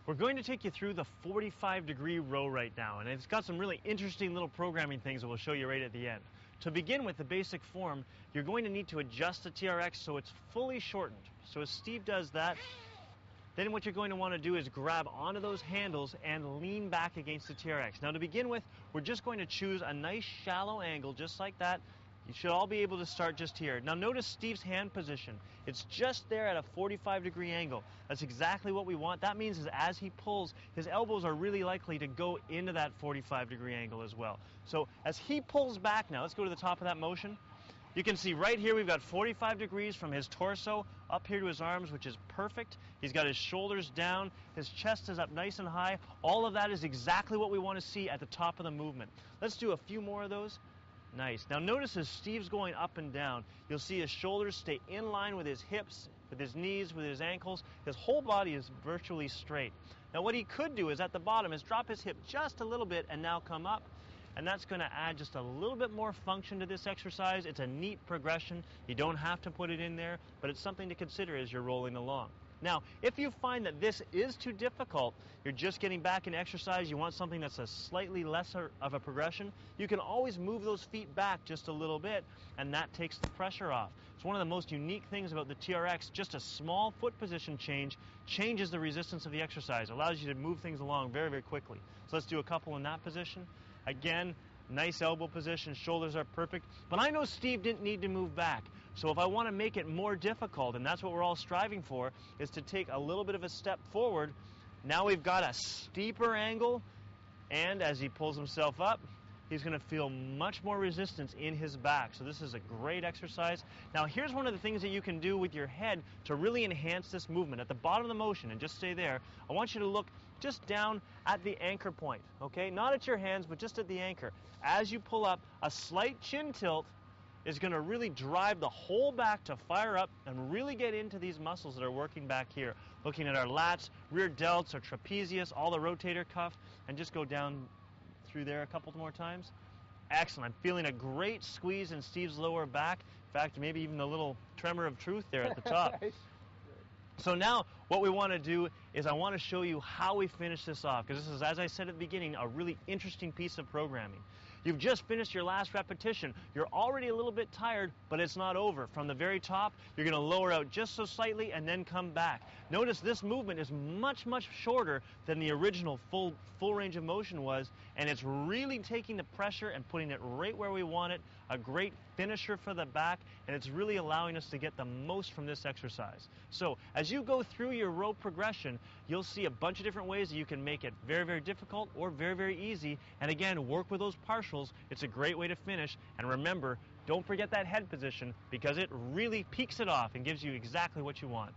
We're going to take you through the 45-degree row right now, and it's got some really interesting little programming things that we'll show you right at the end. To begin with the basic form, you're going to need to adjust the TRX so it's fully shortened. So as Steve does that, then what you're going to want to do is grab onto those handles and lean back against the TRX. Now to begin with, we're just going to choose a nice shallow angle just like that. You should all be able to start just here. Now notice Steve's hand position. It's just there at a 45-degree angle. That's exactly what we want. That means is as he pulls, his elbows are really likely to go into that 45-degree angle as well. So as he pulls back now, let's go to the top of that motion. You can see right here we've got 45 degrees from his torso up here to his arms, which is perfect. He's got his shoulders down, his chest is up nice and high. All of that is exactly what we want to see at the top of the movement. Let's do a few more of those. Nice. Now notice as Steve's going up and down, you'll see his shoulders stay in line with his hips, with his knees, with his ankles. His whole body is virtually straight. Now what he could do is at the bottom is drop his hip just a little bit and now come up. And that's going to add just a little bit more function to this exercise. It's a neat progression. You don't have to put it in there, but it's something to consider as you're rolling along. Now, if you find that this is too difficult, you're just getting back in exercise, you want something that's a slightly lesser of a progression, you can always move those feet back just a little bit, and that takes the pressure off. It's one of the most unique things about the TRX. Just a small foot position change changes the resistance of the exercise, allows you to move things along very, very quickly. So let's do a couple in that position. Again, nice elbow position, shoulders are perfect. But I know Steve didn't need to move back. So if I want to make it more difficult, and that's what we're all striving for, is to take a little bit of a step forward. Now we've got a steeper angle, and as he pulls himself up, he's going to feel much more resistance in his back. So this is a great exercise. Now here's one of the things that you can do with your head to really enhance this movement. At the bottom of the motion, and just stay there, I want you to look just down at the anchor point, okay? Not at your hands, but just at the anchor. As you pull up, a slight chin tilt is going to really drive the whole back to fire up and really get into these muscles that are working back here. Looking at our lats, rear delts, our trapezius, all the rotator cuff, and just go down through there a couple more times. Excellent. I'm feeling a great squeeze in Steve's lower back. In fact, maybe even a little tremor of truth there at the top. So now what we want to do is I want to show you how we finish this off, because this is, as I said at the beginning, a really interesting piece of programming. You've just finished your last repetition. You're already a little bit tired, but it's not over. From the very top, you're going to lower out just so slightly and then come back. Notice this movement is much, much shorter than the original full range of motion was, and it's really taking the pressure and putting it right where we want it. A great finisher for the back, and it's really allowing us to get the most from this exercise. So as you go through your row progression, you'll see a bunch of different ways that you can make it very, very difficult or very, very easy. And again, work with those partials. It's a great way to finish. And remember, don't forget that head position, because it really peaks it off and gives you exactly what you want.